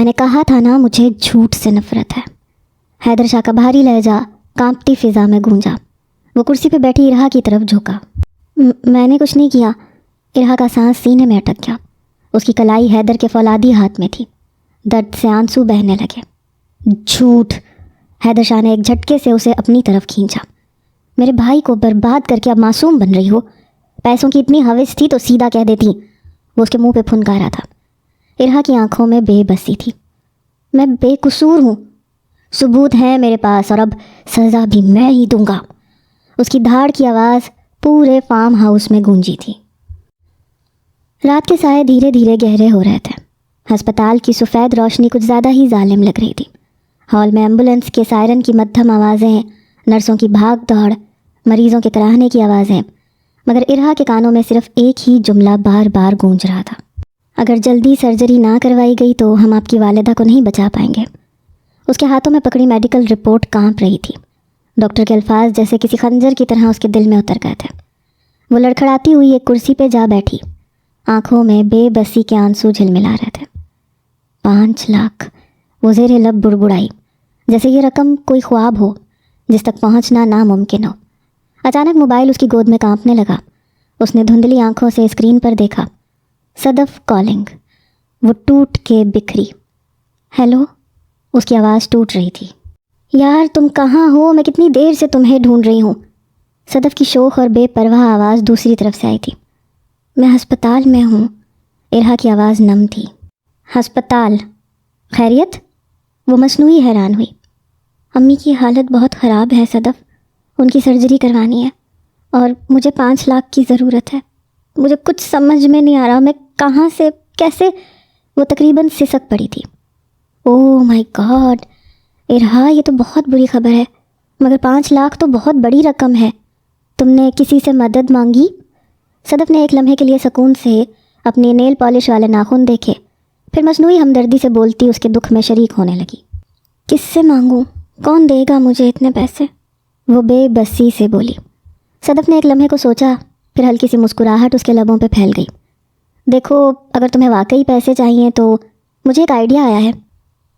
میں نے کہا تھا نا مجھے جھوٹ سے نفرت ہے۔ حیدر شاہ کا بھاری لہجہ کانپتی فضا میں گونجا۔ وہ کرسی پہ بیٹھی ارہا کی طرف جھکا۔ میں نے کچھ نہیں کیا۔ ارہا کا سانس سینے میں اٹک گیا۔ اس کی کلائی حیدر کے فولادی ہاتھ میں تھی۔ درد سے آنسو بہنے لگے۔ جھوٹ! حیدر شاہ نے ایک جھٹکے سے اسے اپنی طرف کھینچا۔ میرے بھائی کو برباد کر کے اب معصوم بن رہی ہو؟ پیسوں کی اتنی ہوس تھی تو سیدھا کہہ دیتی۔ وہ اس کے منہ پہ پھنکارا تھا۔ ارہا کی آنکھوں میں بے بسی تھی۔ میں بے قصور ہوں، ثبوت ہے میرے پاس، اور اب سزا بھی میں ہی دوں گا۔ اس کی دھاڑ کی آواز پورے فارم ہاؤس میں گونجی تھی۔ رات کے سائے دھیرے دھیرے گہرے ہو رہے تھے۔ ہسپتال کی سفید روشنی کچھ زیادہ ہی ظالم لگ رہی تھی۔ ہال میں ایمبولینس کے سائرن کی مدھم آوازیں، نرسوں کی بھاگ دوڑ، مریضوں کے کراہنے کی آوازیں، مگر ارہا کے کانوں میں صرف ایک ہی جملہ بار بار گونج رہا تھا: اگر جلدی سرجری نہ کروائی گئی تو ہم آپ کی والدہ کو نہیں بچا پائیں گے۔ اس کے ہاتھوں میں پکڑی میڈیکل رپورٹ کانپ رہی تھی۔ ڈاکٹر کے الفاظ جیسے کسی خنجر کی طرح اس کے دل میں اتر گئے تھے۔ وہ لڑکھڑاتی ہوئی ایک کرسی پہ جا بیٹھی۔ آنکھوں میں بے بسی کے آنسو جھلملا رہے تھے۔ 5 لاکھ! وہ زیر لب بڑبڑائی، جیسے یہ رقم کوئی خواب ہو جس تک پہنچنا ناممکن ہو۔ اچانک موبائل اس کی گود میں کانپنے لگا۔ اس نے دھندلی آنکھوں سے اسکرین پر دیکھا۔ صدف کالنگ۔ وہ ٹوٹ کے بکھری۔ ہیلو؟ اس کی آواز ٹوٹ رہی تھی۔ یار تم کہاں ہو؟ میں کتنی دیر سے تمہیں ڈھونڈ رہی ہوں۔ صدف کی شوخ اور بے پرواہ آواز دوسری طرف سے آئی تھی۔ میں ہسپتال میں ہوں۔ ارہا کی آواز نم تھی۔ ہسپتال؟ خیریت؟ وہ مصنوعی حیران ہوئی۔ امی کی حالت بہت خراب ہے صدف، ان کی سرجری کروانی ہے اور مجھے 5 لاکھ کی ضرورت ہے۔ مجھے کچھ سمجھ میں نہیں آ رہا، میں کہاں سے کیسے؟ وہ تقریباً سسک پڑی تھی۔ اوہ مائی گاڈ! ارہا یہ تو بہت بری خبر ہے، مگر 5 لاکھ تو بہت بڑی رقم ہے۔ تم نے کسی سے مدد مانگی؟ صدف نے ایک لمحے کے لیے سکون سے اپنے نیل پالش والے ناخن دیکھے، پھر مصنوعی ہمدردی سے بولتی اس کے دکھ میں شریک ہونے لگی۔ کس سے مانگوں؟ کون دے گا مجھے اتنے پیسے؟ وہ بے بسی سے بولی۔ صدف نے ایک لمحے کو سوچا، پھر ہلکی سی مسکراہٹ اس کے لبوں پہ پھیل گئی۔ دیکھو، اگر تمہیں واقعی پیسے چاہیے تو مجھے ایک آئیڈیا آیا ہے۔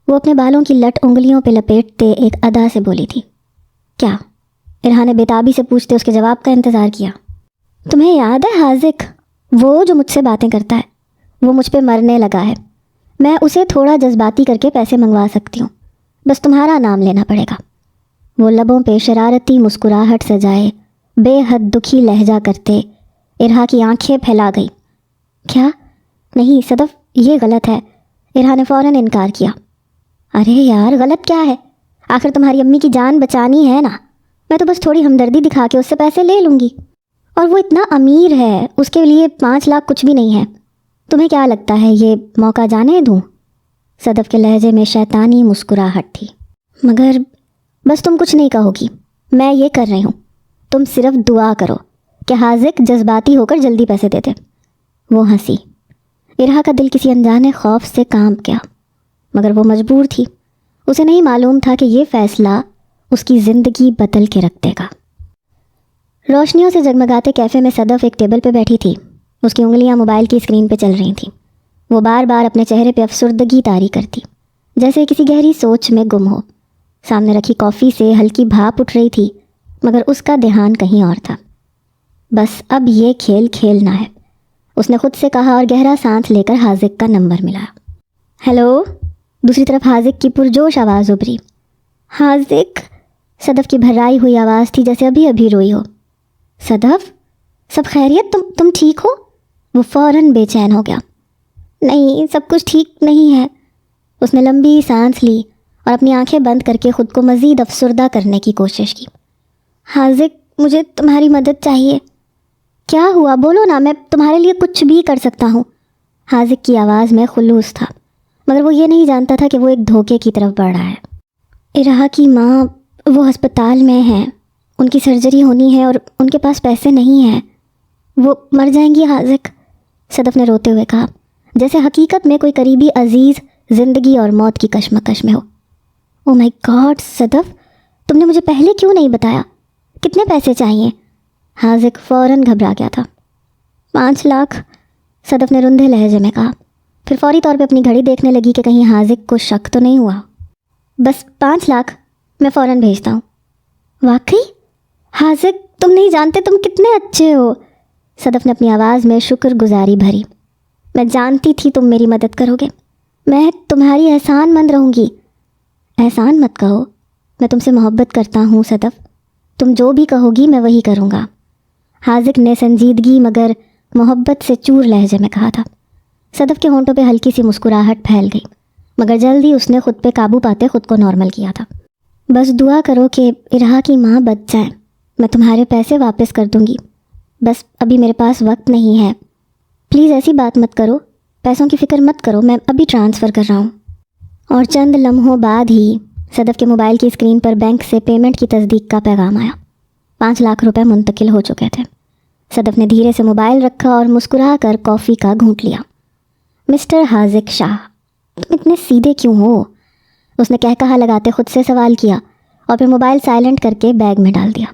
وہ اپنے بالوں کی لٹ انگلیوں پہ لپیٹتے ایک ادا سے بولی تھی۔ کیا؟ ارہا نے بےتابی سے پوچھتے اس کے جواب کا انتظار کیا۔ تمہیں یاد ہے حاذق، وہ جو مجھ سے باتیں کرتا ہے؟ وہ مجھ پہ مرنے لگا ہے۔ میں اسے تھوڑا جذباتی کر کے پیسے منگوا سکتی ہوں، بس تمہارا نام لینا پڑے گا۔ وہ لبوں پہ شرارتی مسکراہٹ سجائے بے حد دکھی لہجہ کرتے ارہا کی آنکھیں پھیلا گئی۔ کیا؟ نہیں صدف، یہ غلط ہے۔ ارہا نے فوراً انکار کیا۔ ارے یار غلط کیا ہے؟ آخر تمہاری امی کی جان بچانی ہے نا۔ میں تو بس تھوڑی ہمدردی دکھا کے اس سے پیسے لے لوں گی، اور وہ اتنا امیر ہے، اس کے لیے 5 لاکھ کچھ بھی نہیں ہے۔ تمہیں کیا لگتا ہے یہ موقع جانے دوں؟ صدف کے لہجے میں شیطانی مسکراہٹ تھی۔ مگر بس تم کچھ نہیں کہو گی، میں یہ کر رہی ہوں۔ تم صرف دعا کرو کہ حاذق جذباتی ہو کر جلدی پیسے دے دے۔ وہ ہنسی۔ ارہا کا دل کسی انجانے خوف سے کانپ گیا، مگر وہ مجبور تھی۔ اسے نہیں معلوم تھا کہ یہ فیصلہ اس کی زندگی بدل کے رکھ دے گا۔ روشنیوں سے جگمگاتے کیفے میں صدف ایک ٹیبل پہ بیٹھی تھی۔ اس کی انگلیاں موبائل کی اسکرین پہ چل رہی تھیں۔ وہ بار بار اپنے چہرے پہ افسردگی طاری کرتی، جیسے کسی گہری سوچ میں گم ہو۔ سامنے رکھی کافی سے ہلکی بھاپ اٹھ رہی تھی، مگر اس کا دھیان کہیں اور تھا۔ بس اب یہ کھیل کھیلنا ہے، اس نے خود سے کہا، اور گہرا سانس لے کر حاذق کا نمبر ملا۔ ہیلو؟ دوسری طرف حاذق کی پرجوش آواز ابھری۔ حاذق؟ صدف کی بھرائی ہوئی آواز تھی جیسے ابھی ابھی روئی ہو۔ صدف، سب خیریت؟ تم ٹھیک ہو؟ وہ فوراً بے چین ہو گیا۔ نہیں، سب کچھ ٹھیک نہیں ہے۔ اس نے لمبی سانس لی اور اپنی آنکھیں بند کر کے خود کو مزید افسردہ کرنے کی کوشش کی۔ حاذق، مجھے تمہاری مدد چاہیے۔ کیا ہوا؟ بولو نا، میں تمہارے لیے کچھ بھی کر سکتا ہوں۔ حاذق کی آواز میں خلوص تھا، مگر وہ یہ نہیں جانتا تھا کہ وہ ایک دھوکے کی طرف بڑھ رہا ہے۔ ارہا کی ماں، وہ ہسپتال میں ہیں، ان کی سرجری ہونی ہے اور ان کے پاس پیسے نہیں ہیں، وہ مر جائیں گی حاذق، صدف نے روتے ہوئے کہا، جیسے حقیقت میں کوئی قریبی عزیز زندگی اور موت کی کشمکش میں ہو۔ او مائی گاڈ صدف، تم نے مجھے پہلے کیوں نہیں بتایا؟ کتنے پیسے چاہیے؟ حاذق فوراً گھبرا گیا تھا۔ 5 لاکھ، صدف نے رندھے لہجے میں کہا۔ پھر فوری طور پہ اپنی گھڑی دیکھنے لگی کہ کہیں حاذق کو شک تو نہیں ہوا۔ بس 5 لاکھ میں فوراً بھیجتا ہوں۔ واقعی؟ حاذق تم نہیں جانتے تم کتنے اچھے ہو، صدف نے اپنی آواز میں شکر گزاری بھری۔ میں جانتی تھی تم میری مدد کرو گے، میں تمہاری احسان مند رہوں گی۔ احسان مت کہو، میں تم سے محبت کرتا ہوں صدف، تم جو بھی کہو گی میں وہی کروں گا، حاذق نے سنجیدگی مگر محبت سے چور لہجے میں کہا تھا۔ صدف کے ہونٹوں پہ ہلکی سی مسکراہٹ پھیل گئی، مگر جلد ہی اس نے خود پہ قابو پاتے خود کو نارمل کیا تھا۔ بس دعا کرو کہ ارہا کی ماں بچ جائے، میں تمہارے پیسے واپس کر دوں گی، بس ابھی میرے پاس وقت نہیں ہے، پلیز ایسی بات مت کرو، پیسوں کی فکر مت کرو، میں ابھی ٹرانسفر کر رہا ہوں۔ اور چند لمحوں بعد ہی صدف کے موبائل کی اسکرین پر بینک سے پیمنٹ کی تصدیق کا پیغام آیا۔ 5 لاکھ روپے منتقل ہو چکے تھے۔ صدف نے دھیرے سے موبائل رکھا اور مسکرا کر کافی کا گھونٹ لیا۔ مسٹر حاذق شاہ، تم اتنے سیدھے کیوں ہو؟ اس نے کہا لگاتے خود سے سوال کیا اور پھر موبائل سائلنٹ کر کے بیگ میں ڈال دیا۔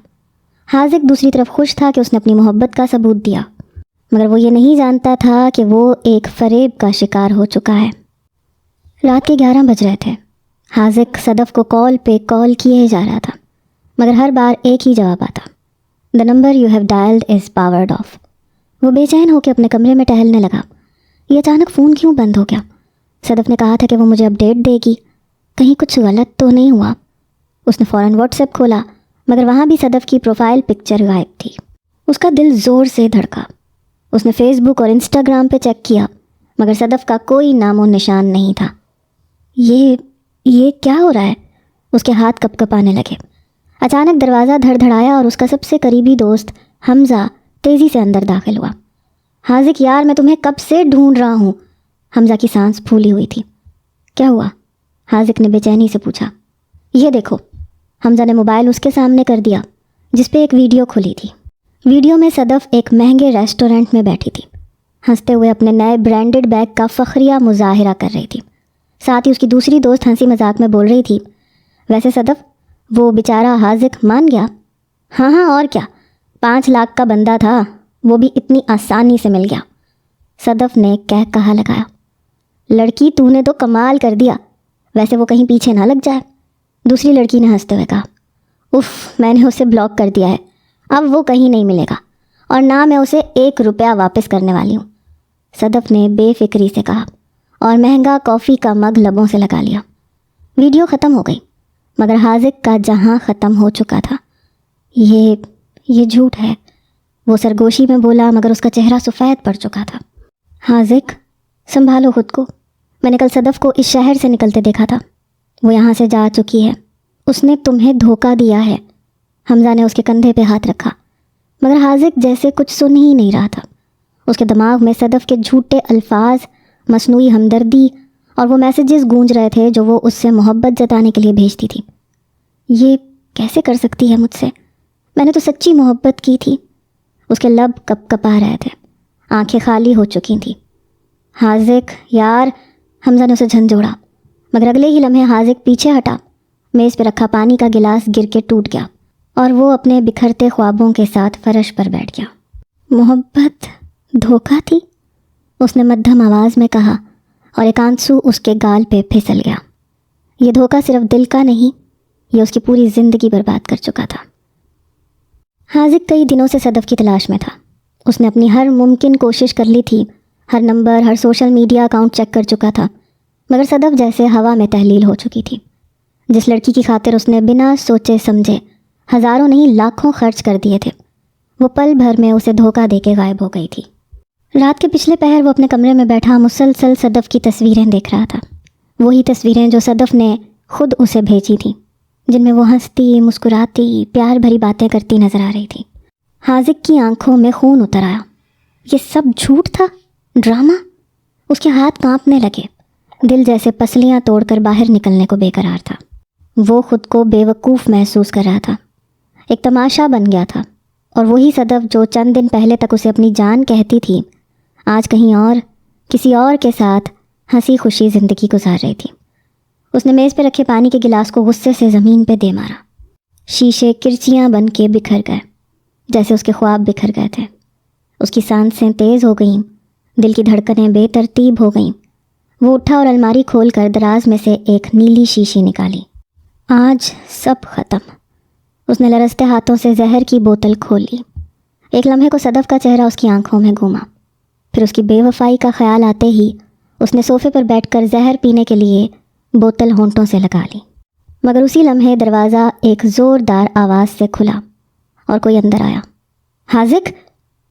حاذق دوسری طرف خوش تھا کہ اس نے اپنی محبت کا ثبوت دیا، مگر وہ یہ نہیں جانتا تھا کہ وہ ایک فریب کا شکار ہو چکا ہے۔ رات کے 11 بج رہے تھے۔ حاذق صدف کو کال پہ کال کیے جا رہا تھا، مگر ہر بار ایک ہی جواب آتا، "The number you have dialed is powered off." وہ بے چین ہو کے اپنے کمرے میں ٹہلنے لگا۔ یہ اچانک فون کیوں بند ہو گیا؟ صدف نے کہا تھا کہ وہ مجھے اپڈیٹ دے گی، کہیں کچھ غلط تو نہیں ہوا؟ اس نے فوراً واٹس ایپ کھولا، مگر وہاں بھی صدف کی پروفائل پکچر غائب تھی۔ اس کا دل زور سے دھڑکا۔ اس نے فیس بک اور انسٹاگرام پہ چیک کیا، مگر صدف کا کوئی نام و نشان نہیں تھا۔ یہ کیا ہو رہا ہے؟ اس کے ہاتھ کپ کپانے لگے۔ اچانک دروازہ دھڑ دھڑایا اور اس کا سب سے قریبی دوست حمزہ تیزی سے اندر داخل ہوا۔ "حاذق یار، میں تمہیں کب سے ڈھونڈ رہا ہوں۔ حمزہ کی سانس پھولی ہوئی تھی۔ "کیا ہوا؟" حاذق نے بے چینی سے پوچھا۔ "یہ دیکھو." حمزہ نے موبائل اس کے سامنے کر دیا، جس پہ ایک ویڈیو کھلی تھی۔ ویڈیو میں صدف ایک مہنگے ریسٹورنٹ میں بیٹھی تھی، ہنستے ہوئے اپنے نئے برانڈڈ بیگ کا فخریہ مظاہرہ کر رہی تھی۔ ساتھ ہی اس کی دوسری دوست ہنسی مذاق میں بول رہی تھی، "ویسے صدف، وہ بیچارہ حاذق مان گیا؟" ہاں اور کیا، 5 لاکھ کا بندہ تھا، وہ بھی اتنی آسانی سے مل گیا۔ صدف نے کہا لگایا۔ "لڑکی تو نے تو کمال کر دیا، ویسے وہ کہیں پیچھے نہ لگ جائے." دوسری لڑکی نے ہنستے ہوئے کہا، "اف، میں نے اسے بلاک کر دیا ہے، اب وہ کہیں نہیں ملے گا، اور نہ میں اسے 1 روپیہ واپس کرنے والی ہوں." صدف نے بے فکری سے کہا اور مہنگا کافی کا مگ لبوں سے لگا لیا۔ ویڈیو ختم ہو گئی، مگر حاذق کا جہاں ختم ہو چکا تھا۔ یہ جھوٹ ہے، وہ سرگوشی میں بولا، مگر اس کا چہرہ سفید پڑ چکا تھا۔ "حاذق، سنبھالو خود کو، میں نے کل صدف کو اس شہر سے نکلتے دیکھا تھا، وہ یہاں سے جا چکی ہے، اس نے تمہیں دھوکہ دیا ہے." حمزہ نے اس کے کندھے پہ ہاتھ رکھا، مگر حاذق جیسے کچھ سن ہی نہیں رہا تھا۔ اس کے دماغ میں صدف کے جھوٹے الفاظ، مصنوعی ہمدردی اور وہ میسیجز گونج رہے تھے جو وہ اس سے محبت جتانے کے لیے بھیجتی تھی۔ یہ کیسے کر سکتی ہے مجھ سے؟ میں نے تو سچی محبت کی تھی۔ اس کے لب کپ کپا رہے تھے، آنکھیں خالی ہو چکی تھیں۔ "حاذق یار!" حمزہ نے اسے جھنجھوڑا، مگر اگلے ہی لمحے حاذق پیچھے ہٹا، میز پہ رکھا پانی کا گلاس گر کے ٹوٹ گیا اور وہ اپنے بکھرتے خوابوں کے ساتھ فرش پر بیٹھ گیا۔ "محبت دھوکہ تھی؟" اس نے مدھم آواز میں کہا، اور ایک آنسو اس کے گال پہ پھسل گیا۔ یہ دھوکہ صرف دل کا نہیں، یہ اس کی پوری زندگی برباد کر چکا تھا۔ حاذق کئی دنوں سے صدف کی تلاش میں تھا۔ اس نے اپنی ہر ممکن کوشش کر لی تھی، ہر نمبر، ہر سوشل میڈیا اکاؤنٹ چیک کر چکا تھا، مگر صدف جیسے ہوا میں تحلیل ہو چکی تھی۔ جس لڑکی کی خاطر اس نے بنا سوچے سمجھے ہزاروں نہیں لاکھوں خرچ کر دیے تھے، وہ پل بھر میں اسے دھوکہ دے کے غائب ہو گئی تھی۔ رات کے پچھلے پہر وہ اپنے کمرے میں بیٹھا مسلسل صدف کی تصویریں دیکھ رہا تھا، وہی تصویریں جو صدف نے خود اسے بھیجی تھیں، جن میں وہ ہنستی، مسکراتی، پیار بھری باتیں کرتی نظر آ رہی تھی۔ حاذق کی آنکھوں میں خون اتر آیا۔ یہ سب جھوٹ تھا، ڈرامہ؟ اس کے ہاتھ کانپنے لگے، دل جیسے پسلیاں توڑ کر باہر نکلنے کو بے قرار تھا۔ وہ خود کو بے وقوف محسوس کر رہا تھا، ایک تماشا بن گیا تھا، اور وہی صدف جو چند دن پہلے تک اسے اپنی جان کہتی تھی، آج کہیں اور، کسی اور کے ساتھ ہنسی خوشی زندگی گزار رہی تھی۔ اس نے میز پہ رکھے پانی کے گلاس کو غصے سے زمین پہ دے مارا۔ شیشے کرچیاں بن کے بکھر گئے، جیسے اس کے خواب بکھر گئے تھے۔ اس کی سانسیں تیز ہو گئیں، دل کی دھڑکنیں بے ترتیب ہو گئیں، وہ اٹھا اور الماری کھول کر دراز میں سے ایک نیلی شیشی نکالی۔ آج سب ختم۔ اس نے لرزتے ہاتھوں سے زہر کی بوتل کھول لی۔ ایک لمحے کو صدف کا چہرہ اس کی آنکھوں میں گھوما، پھر اس کی بے وفائی کا خیال آتے ہی اس نے صوفے پر بیٹھ کر زہر پینے کے لیے بوتل ہونٹوں سے لگا لی، مگر اسی لمحے دروازہ ایک زوردار آواز سے کھلا اور کوئی اندر آیا۔ حاذق!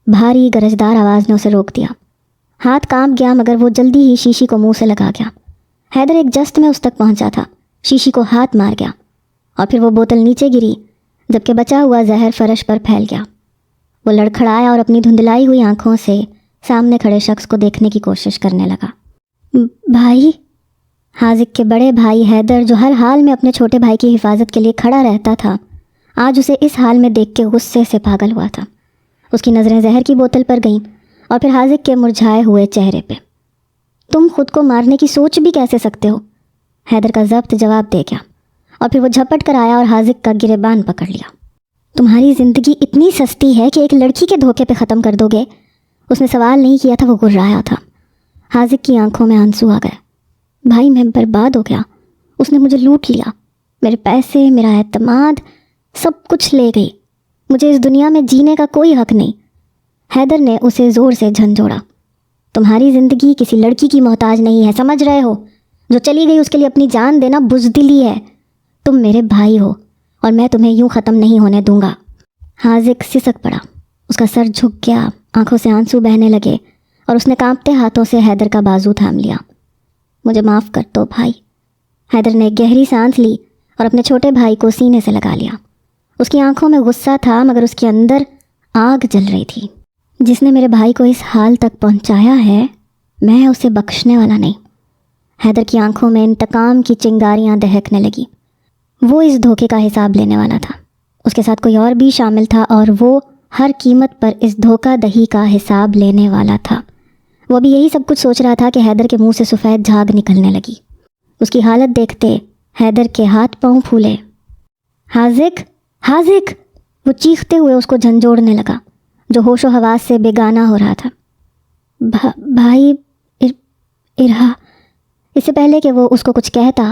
بھاری گرجدار آواز نے اسے روک دیا۔ ہاتھ کانپ گیا مگر وہ جلدی ہی شیشی کو منہ سے لگا گیا۔ حیدر ایک جست میں اس تک پہنچا تھا، شیشی کو ہاتھ مار گیا اور پھر وہ بوتل نیچے گری جبکہ بچا ہوا زہر فرش پر پھیل گیا۔ وہ لڑکھڑایا اور اپنی دھندلائی ہوئی آنکھوں سے سامنے کھڑے شخص کو دیکھنے کی کوشش کرنے لگا۔ بھائی! حاذق کے بڑے بھائی حیدر، جو ہر حال میں اپنے چھوٹے بھائی کی حفاظت کے لیے کھڑا رہتا تھا، آج اسے اس حال میں دیکھ کے غصے سے پاگل ہوا تھا۔ اس کی نظریں زہر کی بوتل پر گئیں اور پھر حاذق کے مرجھائے ہوئے چہرے پہ۔ تم خود کو مارنے کی سوچ بھی کیسے سکتے ہو؟ حیدر کا ضبط جواب دے گیا اور پھر وہ جھپٹ کر آیا اور حاذق کا گریبان پکڑ لیا۔ تمہاری زندگی اتنی سستی ہے کہ ایک لڑکی کے دھوکے پہ ختم کر دو گے؟ اس نے سوال نہیں کیا تھا، وہ گھرایا تھا۔ حاذق کی آنکھوں میں آنسو آ گئے۔ بھائی میں برباد ہو گیا، اس نے مجھے لوٹ لیا، میرے پیسے، میرا اعتماد، سب کچھ لے گئی، مجھے اس دنیا میں جینے کا کوئی حق نہیں۔ حیدر نے اسے زور سے جھنجھوڑا۔ تمہاری زندگی کسی لڑکی کی محتاج نہیں ہے، سمجھ رہے ہو؟ جو چلی گئی اس کے لیے اپنی جان دینا بزدلی ہے۔ تم میرے بھائی ہو اور میں تمہیں یوں ختم نہیں ہونے دوں گا۔ حاذق سسک پڑا، اس کا سر جھک گیا، آنکھوں سے آنسو بہنے لگے اور اس نے کانپتے ہاتھوں سے حیدر کا بازو تھام لیا۔ مجھے معاف کر دو بھائی۔ حیدر نے ایک گہری سانس لی اور اپنے چھوٹے بھائی کو سینے سے لگا لیا۔ اس کی آنکھوں میں غصہ تھا مگر اس کے اندر آگ جل رہی تھی۔ جس نے میرے بھائی کو اس حال تک پہنچایا ہے، میں اسے بخشنے والا نہیں۔ حیدر کی آنکھوں میں انتقام کی چنگاریاں دہکنے لگی۔ وہ اس دھوکے کا حساب لینے والا تھا، اس کے ساتھ کوئی اور بھی شامل تھا اور وہ ہر قیمت پر اس دھوکہ دہی کا حساب لینے والا تھا۔ وہ بھی یہی سب کچھ سوچ رہا تھا کہ حیدر کے منہ سے سفید جھاگ نکلنے لگی۔ اس کی حالت دیکھتے حیدر کے ہاتھ پاؤں پھولے۔ حاذق! حاذق! وہ چیختے ہوئے اس کو جھنجھوڑنے لگا جو ہوش و حواس سے بیگانہ ہو رہا تھا۔ بھائی ارہا! اس سے پہلے کہ وہ اس کو کچھ کہتا،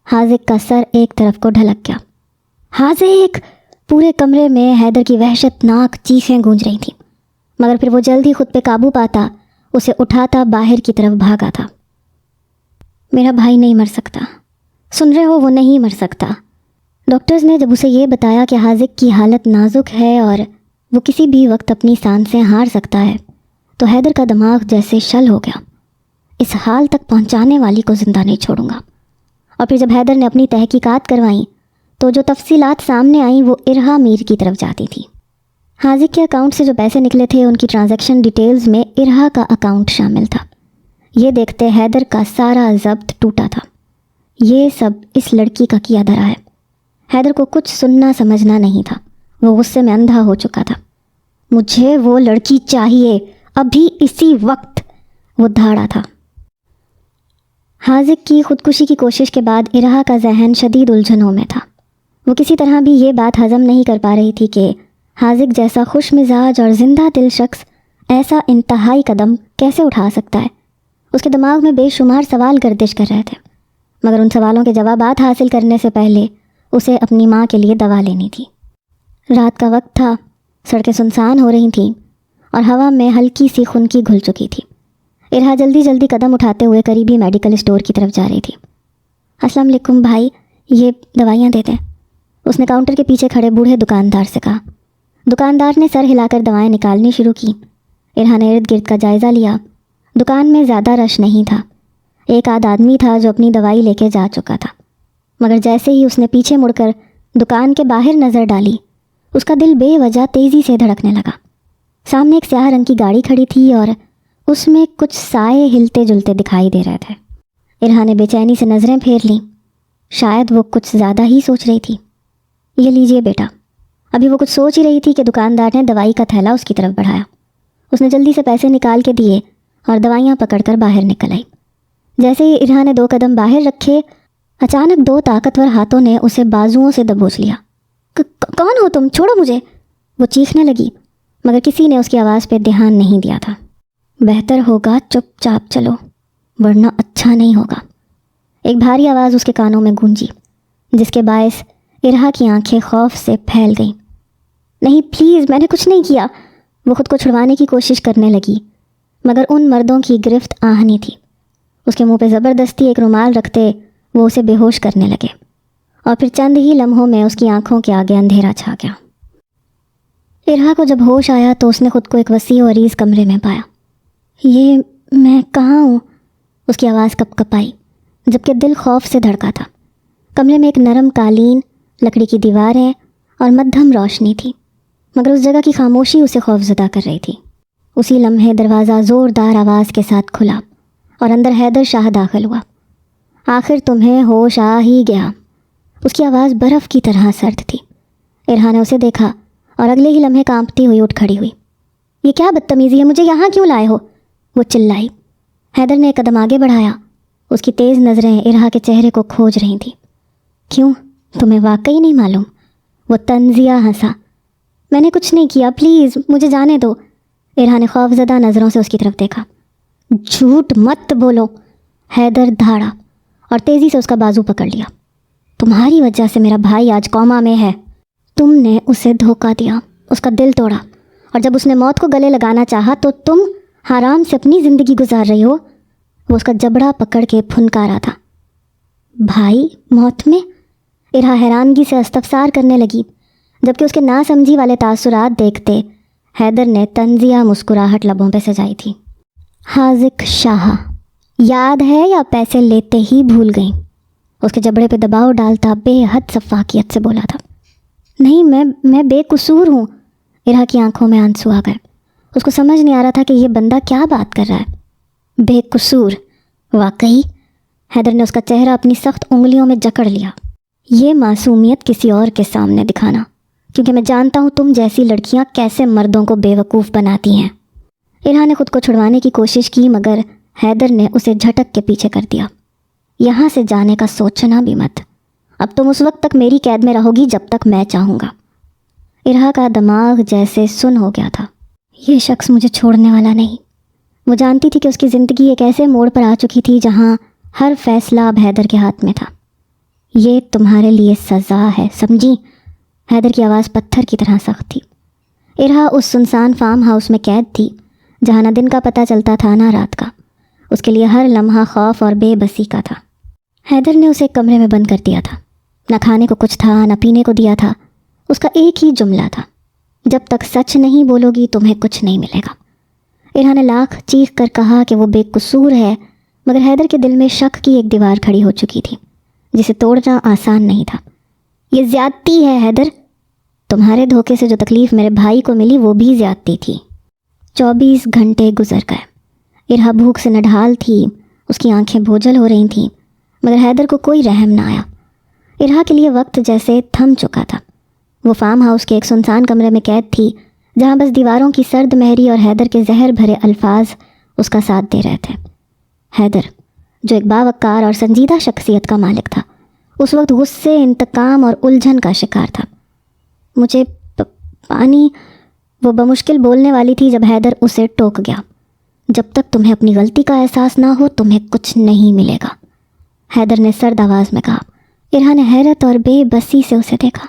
حاذق کا سر ایک طرف کو ڈھلک گیا۔ حاذق! پورے کمرے میں حیدر کی وحشت ناک چیخیں گونج رہی تھیں، مگر پھر وہ جلد ہی خود پہ قابو پاتا اسے اٹھاتا باہر کی طرف بھاگا تھا۔ میرا بھائی نہیں مر سکتا، سن رہے ہو؟ وہ نہیں مر سکتا۔ ڈاکٹرز نے جب اسے یہ بتایا کہ حاذق کی حالت نازک ہے اور وہ کسی بھی وقت اپنی سانسیں ہار سکتا ہے تو حیدر کا دماغ جیسے شل ہو گیا۔ اس حال تک پہنچانے والی کو زندہ نہیں چھوڑوں گا۔ اور پھر جب حیدر نے اپنی تحقیقات کروائیں تو جو تفصیلات سامنے آئیں وہ ارہا میر کی طرف جاتی تھی۔ حاذق کے اکاؤنٹ سے جو پیسے نکلے تھے ان کی ٹرانزیکشن ڈیٹیلز میں ارہا کا اکاؤنٹ شامل تھا۔ یہ دیکھتے حیدر کا سارا ضبط ٹوٹا تھا۔ یہ سب اس لڑکی کا کیا دھرا ہے۔ حیدر کو کچھ سننا سمجھنا نہیں تھا، وہ غصے میں اندھا ہو چکا تھا۔ مجھے وہ لڑکی چاہیے، ابھی اسی وقت، وہ دھاڑا تھا۔ حاذق کی خودکشی کی کوشش کے بعد ارہا کا ذہن شدید الجھنوں میں تھا۔ وہ کسی طرح بھی یہ بات ہضم نہیں کر پا رہی تھی کہ حاذق جیسا خوش مزاج اور زندہ دل شخص ایسا انتہائی قدم کیسے اٹھا سکتا ہے۔ اس کے دماغ میں بے شمار سوال گردش کر رہے تھے، مگر ان سوالوں کے جوابات حاصل کرنے سے پہلے اسے اپنی ماں کے لیے دوا لینی تھی۔ رات کا وقت تھا، سڑکیں سنسان ہو رہی تھیں اور ہوا میں ہلکی سی خنکی گھل چکی تھی۔ ارہا جلدی جلدی قدم اٹھاتے ہوئے قریبی میڈیکل اسٹور کی طرف جا رہی تھی۔ السلام علیکم بھائی، یہ دوائیاں دے دیں، اس نے کاؤنٹر کے پیچھے کھڑے بوڑھے دکاندار سے کہا۔ دکاندار نے سر ہلا کر دوائیں نکالنی شروع کی۔ ارہا نے ارد گرد کا جائزہ لیا۔ دکان میں زیادہ رش نہیں تھا، ایک آدھ آدمی تھا جو اپنی دوائی لے کے جا چکا تھا، مگر جیسے ہی اس نے پیچھے مڑ کر دکان کے باہر نظر ڈالی اس کا دل بے وجہ تیزی سے دھڑکنے لگا۔ سامنے ایک سیاہ رنگ کی گاڑی کھڑی تھی اور اس میں کچھ سائے ہلتے جلتے دکھائی دے رہے تھے۔ ارہا نے بے چینی سے نظریں پھیر لیں، شاید وہ کچھ زیادہ ہی سوچ رہی تھی۔ یہ لیجئے بیٹا۔ ابھی وہ کچھ سوچ ہی رہی تھی کہ دکاندار نے دوائی کا تھیلا اس کی طرف بڑھایا۔ اس نے جلدی سے پیسے نکال کے دیے اور دوائیاں پکڑ کر باہر نکل آئی۔ جیسے ہی ارہا نے 2 قدم باہر رکھے، اچانک 2 طاقتور ہاتھوں نے اسے بازوؤں سے دبوچ لیا۔ کون ہو تم؟ چھوڑو مجھے، وہ چیخنے لگی، مگر کسی نے اس کی آواز پہ دھیان نہیں دیا تھا۔ بہتر ہوگا چپ چاپ چلو، ورنہ اچھا نہیں ہوگا۔ ایک بھاری آواز اس کے کانوں میں گونجی، جس کے باعث ارہا کی آنکھیں خوف سے پھیل گئیں۔ نہیں پلیز، میں نے کچھ نہیں کیا۔ وہ خود کو چھڑوانے کی کوشش کرنے لگی، مگر ان مردوں کی گرفت آہنی تھی۔ اس کے منہ پہ زبردستی ایک رومال رکھتے وہ اسے بے ہوش کرنے لگے، اور پھر چند ہی لمحوں میں اس کی آنکھوں کے آگے اندھیرا چھا گیا۔ ارہا کو جب ہوش آیا تو اس نے خود کو ایک وسیع و عریض کمرے میں پایا۔ یہ میں کہاں ہوں؟ اس کی آواز کپ کپ آئی، جبکہ دل خوف سے دھڑکا تھا۔ کمرے میں ایک نرم قالین، لکڑی کی دیواریں اور مدھم روشنی تھی، مگر اس جگہ کی خاموشی اسے خوفزدہ کر رہی تھی۔ اسی لمحے دروازہ زوردار آواز کے ساتھ کھلا اور اندر حیدر شاہ داخل ہوا۔ آخر تمہیں ہوش آ ہی گیا۔ اس کی آواز برف کی طرح سرد تھی۔ ارہا نے اسے دیکھا اور اگلے ہی لمحے کانپتی ہوئی اٹھ کھڑی ہوئی۔ یہ کیا بدتمیزی ہے، مجھے یہاں کیوں لائے ہو؟ وہ چلائی۔ حیدر نے ایک قدم آگے بڑھایا۔ اس کی تیز نظریں ارہا کے چہرے کو کھوج رہی تھیں۔ کیوں، تمہیں واقعی نہیں معلوم؟ وہ طنزیہ ہنسا۔ میں نے کچھ نہیں کیا، پلیز مجھے جانے دو۔ ارہا نے خوفزدہ نظروں سے اس کی طرف دیکھا۔ جھوٹ مت بولو۔ حیدر دھاڑا اور تیزی سے اس کا بازو پکڑ لیا۔ تمہاری وجہ سے میرا بھائی آج کوما میں ہے۔ تم نے اسے دھوکہ دیا، اس کا دل توڑا، اور جب اس نے موت کو گلے لگانا چاہا تو تم حرام سے اپنی زندگی گزار رہی ہو۔ وہ اس کا جبڑا پکڑ کے پھنکارا تھا۔ بھائی موت میں؟ ارہا حیرانگی سے استفسار کرنے لگی، جبکہ اس کے ناسمجھی والے تاثرات دیکھتے حیدر نے طنزیہ مسکراہٹ لبوں پہ سجائی تھی۔ حاذق شاہ، یاد ہے یا پیسے لیتے ہی بھول گئیں؟ اس کے جبڑے پہ دباؤ ڈالتا بے حد سفاکیت سے بولا تھا۔ نہیں، میں بے قصور ہوں۔ ارہا کی آنکھوں میں آنسو آ گئے۔ اس کو سمجھ نہیں آ رہا تھا کہ یہ بندہ کیا بات کر رہا ہے۔ بے قصور؟ واقعی؟ حیدر نے اس کا چہرہ اپنی سخت انگلیوں میں جکڑ لیا۔ یہ معصومیت کسی اور کے سامنے دکھانا، کیونکہ میں جانتا ہوں تم جیسی لڑکیاں کیسے مردوں کو بے وقوف بناتی ہیں۔ ارہا نے خود کو چھڑوانے کی کوشش کی، مگر حیدر نے اسے جھٹک کے پیچھے کر دیا۔ یہاں سے جانے کا سوچنا بھی مت۔ اب تم اس وقت تک میری قید میں رہو گی جب تک میں چاہوں گا۔ ارہا کا دماغ جیسے سن ہو گیا تھا۔ یہ شخص مجھے چھوڑنے والا نہیں۔ وہ جانتی تھی کہ اس کی زندگی ایک ایسے موڑ پر آ چکی تھی جہاں ہر فیصلہ اب حیدر کے ہاتھ میں تھا۔ یہ تمہارے لیے سزا ہے، سمجھی؟ حیدر کی آواز پتھر کی طرح سخت تھی۔ ارہا اس سنسان فارم ہاؤس میں قید تھی، جہاں نہ دن کا پتہ چلتا تھا نہ رات کا۔ اس کے لیے ہر لمحہ خوف اور بے بسی کا تھا۔ حیدر نے اسے ایک کمرے میں بند کر دیا تھا۔ نہ کھانے کو کچھ تھا، نہ پینے کو دیا تھا۔ اس کا ایک ہی جملہ تھا، جب تک سچ نہیں بولو گی تمہیں کچھ نہیں ملے گا۔ ارہا نے لاکھ چیخ کر کہا کہ وہ بے قصور ہے، مگر حیدر کے دل میں شک کی ایک دیوار کھڑی ہو چکی تھی، جسے توڑنا آسان نہیں تھا۔ یہ زیادتی ہے حیدر۔ تمہارے دھوکے سے جو تکلیف میرے بھائی کو ملی وہ بھی زیادتی تھی۔ 24 گھنٹے گزر گئے۔ ارہا بھوک سے نڈھال تھی، اس کی آنکھیں بوجھل ہو رہی تھیں، مگر حیدر کو کوئی رحم نہ آیا۔ ارہا کے لیے وقت جیسے تھم چکا تھا۔ وہ فارم ہاؤس کے ایک سنسان کمرے میں قید تھی، جہاں بس دیواروں کی سرد مہری اور حیدر کے زہر بھرے الفاظ اس کا ساتھ دے رہے تھے۔ حیدر، جو ایک باوقار اور سنجیدہ شخصیت کا مالک تھا، اس وقت غصے، انتقام اور الجھن کا شکار تھا۔ مجھے پانی، وہ بمشکل بولنے والی تھی جب حیدر اسے ٹوک گیا۔ جب تک تمہیں اپنی غلطی کا احساس نہ ہو تمہیں کچھ نہیں ملے گا، حیدر نے سرد آواز میں کہا۔ ارہا نے حیرت اور بے بسی سے اسے دیکھا۔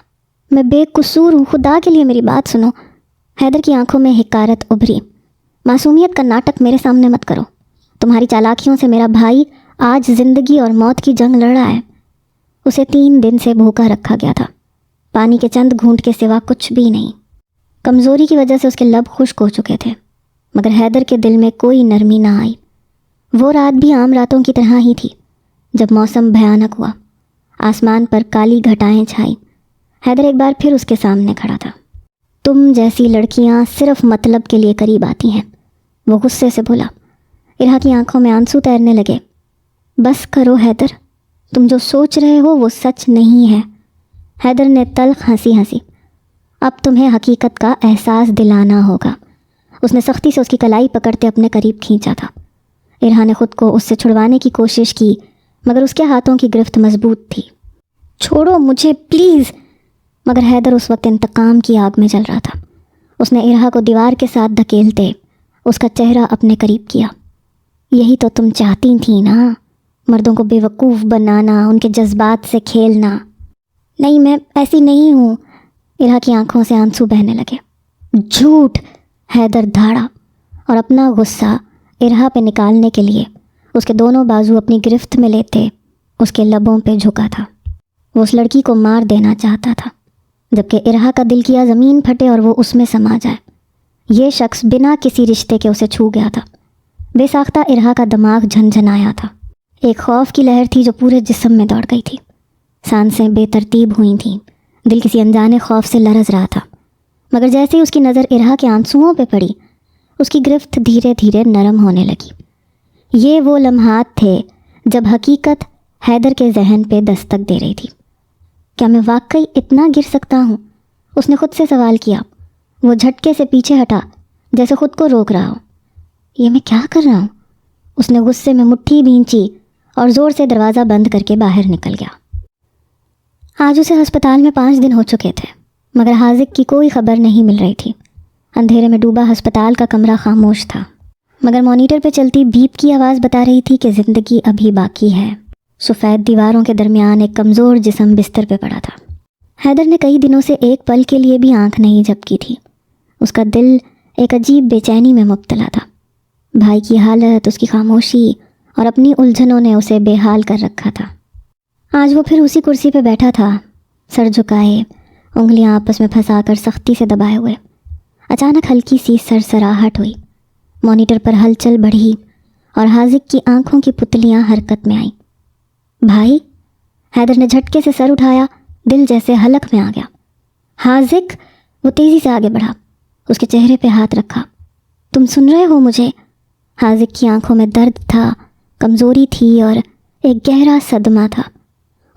میں بے قصور ہوں، خدا کے لیے میری بات سنو۔ حیدر کی آنکھوں میں حقارت ابھری۔ معصومیت کا ناٹک میرے سامنے مت کرو۔ تمہاری چالاکیوں سے میرا بھائی آج زندگی اور موت کی جنگ لڑ رہا ہے۔ اسے 3 دن سے بھوکا رکھا گیا تھا، پانی کے چند گھونٹ کے سوا کچھ بھی نہیں۔ کمزوری کی وجہ سے اس کے لب خشک ہو چکے تھے، مگر حیدر کے دل میں کوئی نرمی نہ آئی۔ وہ رات بھی عام راتوں کی طرح ہی تھی۔ جب موسم بھیانک ہوا، آسمان پر کالی گھٹائیں چھائیں، حیدر ایک بار پھر اس کے سامنے کھڑا تھا۔ تم جیسی لڑکیاں صرف مطلب کے لیے قریب آتی ہیں، وہ غصے سے بولا۔ ارہا کی آنکھوں میں آنسو تیرنے لگے۔ بس کرو حیدر، تم جو سوچ رہے ہو وہ سچ نہیں ہے۔ حیدر نے تلخ ہنسی ہنسی۔ اب تمہیں حقیقت کا احساس دلانا ہوگا۔ اس نے سختی سے اس کی کلائی پکڑتے اپنے قریب کھینچا تھا۔ ارہا نے خود کو اس سے چھڑوانے کی کوشش کی، مگر اس کے ہاتھوں کی گرفت مضبوط تھی۔ چھوڑو مجھے پلیز۔ مگر حیدر اس وقت انتقام کی آگ میں جل رہا تھا۔ اس نے ارہا کو دیوار کے ساتھ دھکیلتے اس کا چہرہ اپنے قریب کیا۔ یہی تو تم چاہتی تھی نا، مردوں کو بیوقوف بنانا، ان کے جذبات سے کھیلنا۔ نہیں، میں ایسی نہیں ہوں۔ ارہا کی آنکھوں سے آنسو بہنے لگے۔ جھوٹ! حیدر دھاڑا اور اپنا غصہ ارہا پہ نکالنے کے لیے اس کے دونوں بازو اپنی گرفت میں لیتے اس کے لبوں پہ جھکا تھا۔ وہ اس لڑکی کو مار دینا چاہتا تھا، جبکہ ارہا کا دل کیا زمین پھٹے اور وہ اس میں سما جائے۔ یہ شخص بنا کسی رشتے کے اسے چھو گیا تھا۔ بے ساختہ ارہا کا دماغ جھنجھنایا تھا۔ ایک خوف کی لہر تھی جو پورے جسم میں دوڑ گئی تھی۔ سانسیں بے ترتیب ہوئی تھیں، دل کسی انجانے خوف سے لرز رہا تھا۔ مگر جیسے ہی اس کی نظر ارہا کے آنسوؤں پہ پڑی، اس کی گرفت دھیرے دھیرے نرم ہونے لگی۔ یہ وہ لمحات تھے جب حقیقت حیدر کے ذہن پہ دستک دے رہی تھی۔ کیا میں واقعی اتنا گر سکتا ہوں؟ اس نے خود سے سوال کیا۔ وہ جھٹکے سے پیچھے ہٹا، جیسے خود کو روک رہا ہو۔ یہ میں کیا کر رہا ہوں؟ اس نے غصے میں مٹھی بھینچی اور زور سے دروازہ بند کر کے باہر نکل گیا۔ آج اسے ہسپتال میں 5 دن ہو چکے تھے، مگر حاذق کی کوئی خبر نہیں مل رہی تھی۔ اندھیرے میں ڈوبا ہسپتال کا کمرہ خاموش تھا، مگر مانیٹر پہ چلتی بیپ کی آواز بتا رہی تھی کہ زندگی ابھی باقی ہے۔ سفید دیواروں کے درمیان ایک کمزور جسم بستر پہ پڑا تھا۔ حیدر نے کئی دنوں سے ایک پل کے لیے بھی آنکھ نہیں جھپکی تھی۔ اس کا دل ایک عجیب بے چینی میں مبتلا تھا۔ بھائی کی حالت، اس کی خاموشی اور اپنی الجھنوں نے اسے بے حال کر رکھا تھا۔ آج وہ پھر اسی کرسی پہ بیٹھا تھا، سر جھکائے، انگلیاں آپس میں پھنسا کر سختی سے دبائے ہوئے۔ اچانک ہلکی سی سرسراہٹ ہوئی، مانیٹر پر ہلچل بڑھی اور حاذق کی آنکھوں کی پتلیاں حرکت میں آئیں۔ بھائی! حیدر نے جھٹکے سے سر اٹھایا، دل جیسے حلق میں آ گیا۔ حاذق! وہ تیزی سے آگے بڑھا، اس کے چہرے پہ ہاتھ رکھا۔ تم سن رہے ہو مجھے؟ حاذق کی آنکھوں میں درد تھا، کمزوری تھی اور ایک گہرا صدمہ تھا۔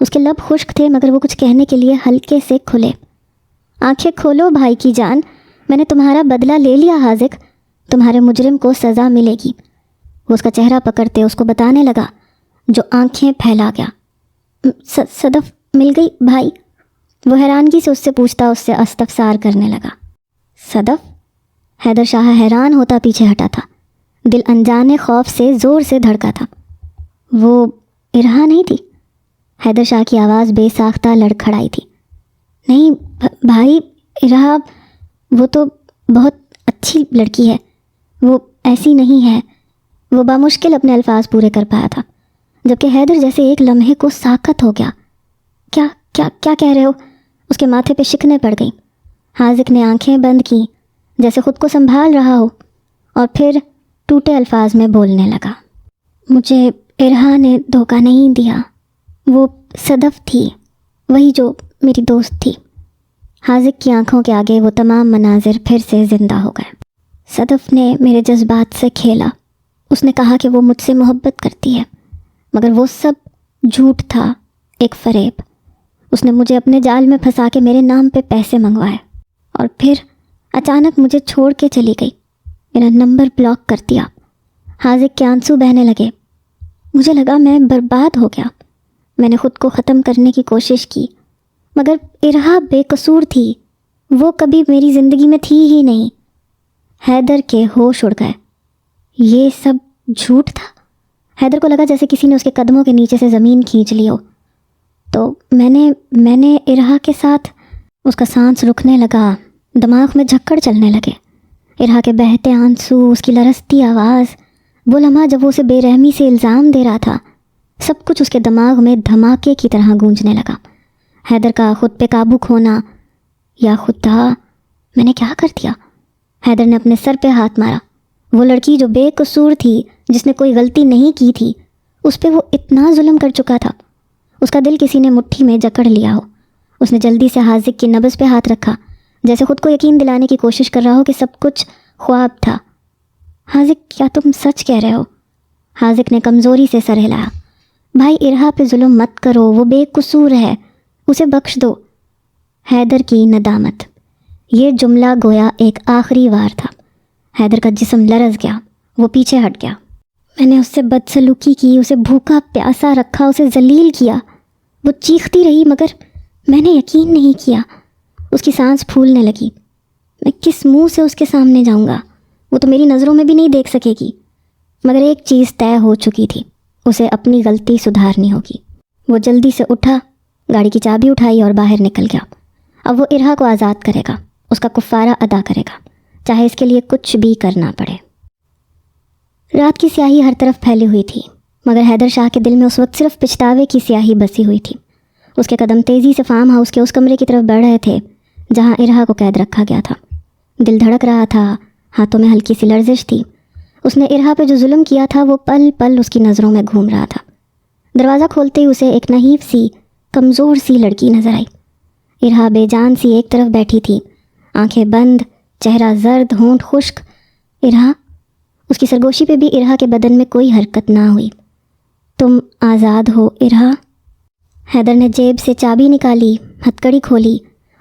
اس کے لب خشک تھے، مگر وہ کچھ کہنے کے لیے ہلکے سے کھلے۔ آنکھیں کھولو بھائی کی جان، میں نے تمہارا بدلہ لے لیا حاذق، تمہارے مجرم کو سزا ملے گی۔ وہ اس کا چہرہ پکڑتے اس کو بتانے لگا، جو آنکھیں پھیلا گیا۔ صدف مل گئی بھائی؟ وہ حیرانگی سے اس سے پوچھتا اس سے استفسار کرنے لگا۔ صدف؟ حیدر شاہ حیران ہوتا پیچھے ہٹا تھا، دل انجانے خوف سے زور سے دھڑکا تھا۔ وہ ارہا نہیں تھی؟ حیدر شاہ کی آواز بے ساختہ لڑکھڑائی تھی۔ نہیں بھائی، ارہا وہ تو بہت اچھی لڑکی ہے، وہ ایسی نہیں ہے۔ وہ بامشکل اپنے الفاظ پورے کر پایا تھا، جبکہ حیدر جیسے ایک لمحے کو ساکت ہو گیا۔ کیا کیا کیا کہہ رہے ہو؟ اس کے ماتھے پہ شکنیں پڑ گئیں۔ حاذق نے آنکھیں بند کیں، جیسے خود کو سنبھال رہا ہو، اور پھر ٹوٹے الفاظ میں بولنے لگا۔ مجھے ارہا نے دھوکہ نہیں دیا، وہ صدف تھی، وہی جو میری دوست تھی۔ حاذق کی آنکھوں کے آگے وہ تمام مناظر پھر سے زندہ ہو گئے۔ صدف نے میرے جذبات سے کھیلا، اس نے کہا کہ وہ مجھ سے محبت کرتی ہے، مگر وہ سب جھوٹ تھا، ایک فریب۔ اس نے مجھے اپنے جال میں پھنسا کے میرے نام پہ پیسے منگوائے، اور پھر اچانک مجھے چھوڑ کے چلی گئی، میرا نمبر بلاک کر دیا۔ حاذق کے آنسو بہنے لگے۔ مجھے لگا میں برباد ہو گیا، میں نے خود کو ختم کرنے کی کوشش کی، مگر ارہا بے قصور تھی، وہ کبھی میری زندگی میں تھی ہی نہیں۔ حیدر کے ہوش اڑ گئے۔ یہ سب جھوٹ تھا؟ حیدر کو لگا جیسے کسی نے اس کے قدموں کے نیچے سے زمین کھینچ لی ہو۔ تو میں نے ارہا کے ساتھ… اس کا سانس رکنے لگا، دماغ میں جھکڑ چلنے لگے۔ ارہا کے بہتے آنسو، اس کی لرزتی آواز، وہ لمحہ جب وہ اسے بے رحمی سے الزام دے رہا تھا، سب کچھ اس کے دماغ میں دھماکے کی طرح گونجنے لگا۔ حیدر کا خود پہ قابو کھونا، یا خدا میں نے کیا کر دیا؟ حیدر نے اپنے سر پہ ہاتھ مارا۔ وہ لڑکی جو بے قصور تھی، جس نے کوئی غلطی نہیں کی تھی، اس پہ وہ اتنا ظلم کر چکا تھا۔ اس کا دل کسی نے مٹھی میں جکڑ لیا ہو۔ اس نے جلدی سے حاذق کی نبض پہ ہاتھ رکھا، جیسے خود کو یقین دلانے کی کوشش کر رہا ہو کہ سب کچھ خواب تھا۔ حاذق، کیا تم سچ کہہ رہے ہو؟ حاذق نے کمزوری سے سر ہلایا۔ بھائی، ارہا پہ ظلم مت کرو، وہ بے قصور ہے، اسے بخش دو۔ حیدر کی ندامت، یہ جملہ گویا ایک آخری وار تھا۔ حیدر کا جسم لرز گیا، وہ پیچھے ہٹ گیا۔ میں نے اس سے بدسلوکی کی، اسے بھوکا پیاسا رکھا، اسے ذلیل کیا۔ وہ چیختی رہی، مگر میں نے یقین نہیں کیا۔ اس کی سانس پھولنے لگی۔ میں کس منہ سے اس کے سامنے جاؤں گا؟ وہ تو میری نظروں میں بھی نہیں دیکھ سکے گی۔ مگر ایک چیز طے ہو چکی تھی، اسے اپنی غلطی سدھارنی ہوگی۔ وہ جلدی سے اٹھا، گاڑی کی چابی اٹھائی اور باہر نکل گیا۔ اب وہ ارہا کو آزاد کرے گا، اس کا کفارہ ادا کرے گا، چاہے اس کے لیے کچھ بھی کرنا پڑے۔ رات کی سیاہی ہر طرف پھیلی ہوئی تھی، مگر حیدر شاہ کے دل میں اس وقت صرف پچھتاوے کی سیاہی بسی ہوئی تھی۔ اس کے قدم تیزی سے فارم ہاؤس کے اس کمرے کی طرف بڑھ رہے تھے جہاں ارہا کو قید رکھا گیا تھا۔ دل دھڑک رہا تھا، ہاتھوں میں ہلکی سی لرزش تھی۔ اس نے ارہا پہ جو ظلم کیا تھا وہ پل پل اس کی نظروں میں گھوم رہا تھا۔ دروازہ کھولتے ہی اسے ایک نحیف سی کمزور سی لڑکی نظر آئی۔ ارہا بے جان سی ایک طرف بیٹھی تھی، آنکھیں بند، چہرہ زرد، ہونٹ خشک۔ ارہا، اس کی سرگوشی پہ بھی ارہا کے بدن میں کوئی حرکت نہ ہوئی۔ تم آزاد ہو ارہا؟ حیدر نے جیب سے چابی نکالی، ہتھکڑی کھولی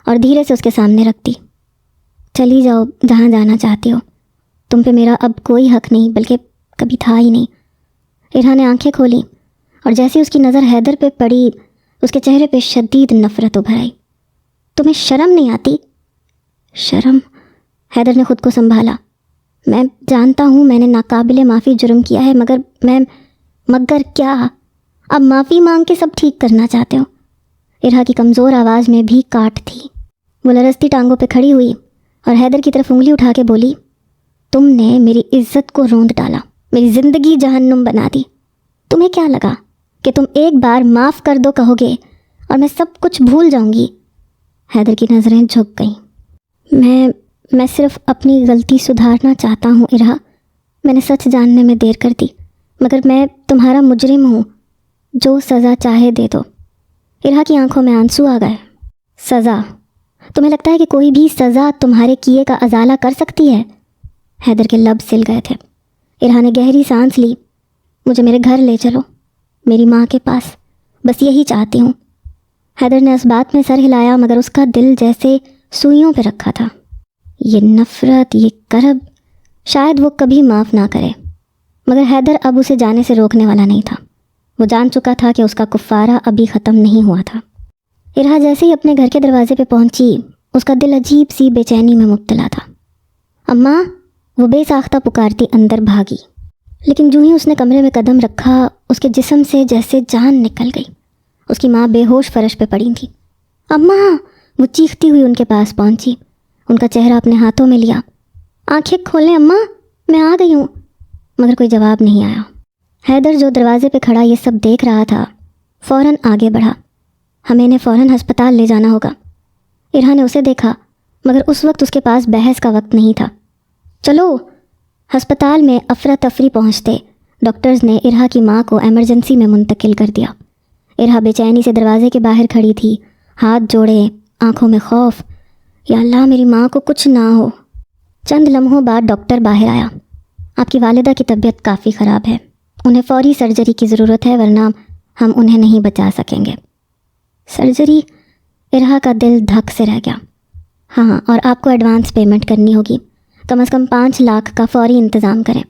اور دھیرے سے اس کے سامنے رکھ دی۔ چلی جاؤ جہاں جانا چاہتی ہو، تم پہ میرا اب کوئی حق نہیں، بلکہ کبھی تھا ہی نہیں۔ ارہا نے آنکھیں کھولیں اور جیسے اس کی نظر حیدر پہ پڑی، اس کے چہرے پہ شدید نفرت ابھر آئی۔ تمہیں شرم نہیں آتی؟ شرم؟ حیدر نے خود کو سنبھالا۔ میں جانتا ہوں میں نے ناقابل معافی جرم کیا ہے، مگر کیا؟ اب معافی مانگ کے سب ٹھیک کرنا چاہتے ہو؟ ارہا کی کمزور آواز میں بھی کاٹ تھی۔ وہ لرزتی ٹانگوں پہ کھڑی ہوئی اور حیدر کی طرف انگلی اٹھا کے بولی، تم نے میری عزت کو روند ڈالا، میری زندگی جہنم بنا دی۔ تمہیں کیا لگا کہ تم ایک بار معاف کر دو کہو گے اور میں سب کچھ بھول جاؤں گی؟ حیدر کی نظریں جھک گئیں۔ میں صرف اپنی غلطی سدھارنا چاہتا ہوں ارہا، میں نے سچ جاننے میں دیر کر دی، مگر میں تمہارا مجرم ہوں، جو سزا چاہے دے دو۔ ارہا کی آنکھوں میں آنسو آ گئے۔ سزا؟ تمہیں لگتا ہے کہ کوئی بھی سزا تمہارے کیے کا ازالہ کر سکتی ہے؟ حیدر کے لب سل گئے تھے۔ ارہا نے گہری سانس لی۔ مجھے میرے گھر لے چلو، میری ماں کے پاس، بس یہی چاہتی ہوں۔ حیدر نے اس بات میں سر ہلایا، مگر اس کا دل جیسے سوئیوں پہ رکھا تھا۔ یہ نفرت، یہ کرب، شاید وہ کبھی معاف نہ کرے، مگر حیدر اب اسے جانے سے روکنے والا نہیں تھا۔ وہ جان چکا تھا کہ اس کا کفارہ ابھی ختم نہیں ہوا تھا۔ ارہا جیسے ہی اپنے گھر کے دروازے پہ پہنچی، اس کا دل عجیب سی بے چینی میں مبتلا تھا۔ اماں، وہ بے ساختہ پکارتی اندر بھاگی، لیکن جو ہی اس نے کمرے میں قدم رکھا، اس کے جسم سے جیسے جان نکل گئی۔ اس کی ماں بے ہوش فرش پہ پڑی تھی۔ اماں! وہ چیختی ہوئی ان کے پاس پہنچی، ان کا چہرہ اپنے ہاتھوں میں لیا۔ آنکھیں کھولیں اماں، میں آ گئی ہوں۔ مگر کوئی جواب نہیں آیا۔ حیدر جو دروازے پہ کھڑا یہ سب دیکھ رہا تھا، فوراً آگے بڑھا۔ ہمیں انہیں فوراً ہسپتال لے جانا ہوگا۔ ارہا نے اسے دیکھا، مگر اس وقت اس کے پاس بحث کا وقت نہیں تھا۔ چلو! ہسپتال میں افراتفری پہنچتے ڈاکٹرز نے ارہا کی ماں کو ایمرجنسی میں منتقل کر دیا۔ ارہا بے چینی سے دروازے کے باہر کھڑی تھی، ہاتھ جوڑے، آنکھوں میں خوف۔ یا اللہ، میری ماں کو کچھ نہ ہو۔ چند لمحوں بعد ڈاکٹر باہر آیا۔ آپ کی والدہ کی طبیعت کافی خراب ہے، انہیں فوری سرجری کی ضرورت ہے، ورنہ ہم انہیں نہیں بچا سکیں گے۔ سرجری؟ ارہا کا دل دھک سے رہ گیا۔ ہاں، اور آپ کو ایڈوانس پیمنٹ کرنی ہوگی، کم از کم 5 لاکھ کا فوری انتظام کریں۔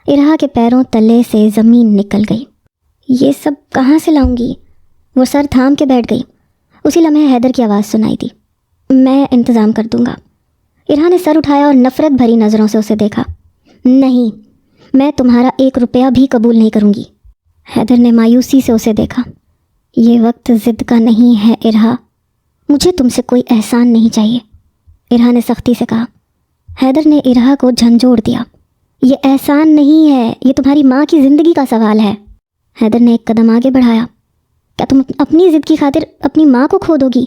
ارہا کے پیروں تلے سے زمین نکل گئی۔ یہ سب کہاں سے لاؤں گی؟ وہ سر تھام کے بیٹھ گئی۔ اسی لمحے حیدر کی آواز سنائی دی، میں انتظام کر دوں گا۔ ارہا نے سر اٹھایا اور نفرت بھری نظروں سے اسے دیکھا۔ نہیں، میں تمہارا 1 روپیہ بھی قبول نہیں کروں گی۔ حیدر نے مایوسی سے اسے دیکھا۔ یہ وقت ضد کا نہیں ہے ارہا، مجھے تم سے کوئی احسان نہیں چاہیے، ارہا نے سختی سے کہا۔ حیدر نے ارہا کو جھنجھوڑ دیا۔ یہ احسان نہیں ہے، یہ تمہاری ماں کی زندگی کا سوال ہے۔ حیدر نے ایک قدم آگے بڑھایا۔ کیا تم اپنی ضد کی خاطر اپنی ماں کو کھو دو گی؟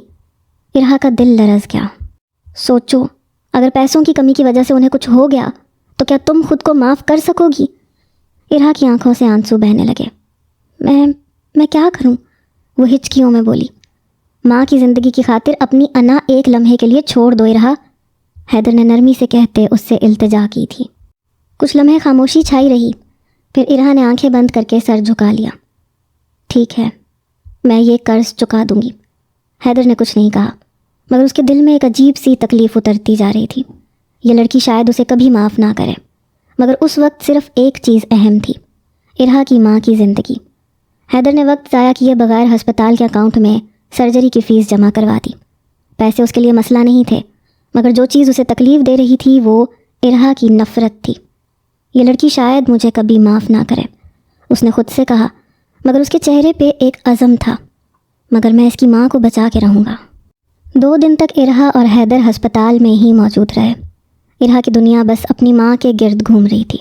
ارہا کا دل لرز گیا۔ سوچو، اگر پیسوں کی کمی کی وجہ سے انہیں کچھ ہو گیا تو کیا تم خود کو معاف کر سکو گی؟ ارہا کی آنکھوں سے آنسو بہنے لگے۔ میں کیا کروں؟ وہ ہچکیوں میں بولی۔ ماں کی زندگی کی خاطر اپنی انا ایک لمحے کے لیے چھوڑ دو ارہا، حیدر نے نرمی سے کہتے اس سے التجا کی تھی۔ کچھ لمحے خاموشی چھائی رہی، پھر ارہا نے آنکھیں بند کر کے سر جھکا لیا۔ ٹھیک ہے، میں یہ قرض چکا دوں گی۔ حیدر نے کچھ نہیں کہا، مگر اس کے دل میں ایک عجیب سی تکلیف اترتی جا رہی تھی۔ یہ لڑکی شاید اسے کبھی معاف نہ کرے، مگر اس وقت صرف ایک چیز اہم تھی، ارہا کی ماں کی زندگی۔ حیدر نے وقت ضائع کیے بغیر ہسپتال کے اکاؤنٹ میں سرجری کی فیس جمع کروا دی۔ پیسے اس کے لیے مسئلہ نہیں تھے، مگر جو چیز اسے تکلیف دے رہی تھی وہ ارہا کی نفرت تھی۔ یہ لڑکی شاید مجھے کبھی معاف نہ کرے، اس نے خود سے کہا، مگر اس کے چہرے پہ ایک عزم تھا، مگر میں اس کی ماں کو بچا کے رہوں گا۔ 2 دن تک ارہا اور حیدر ہسپتال میں ہی موجود رہے۔ ارہا کی دنیا بس اپنی ماں کے گرد گھوم رہی تھی۔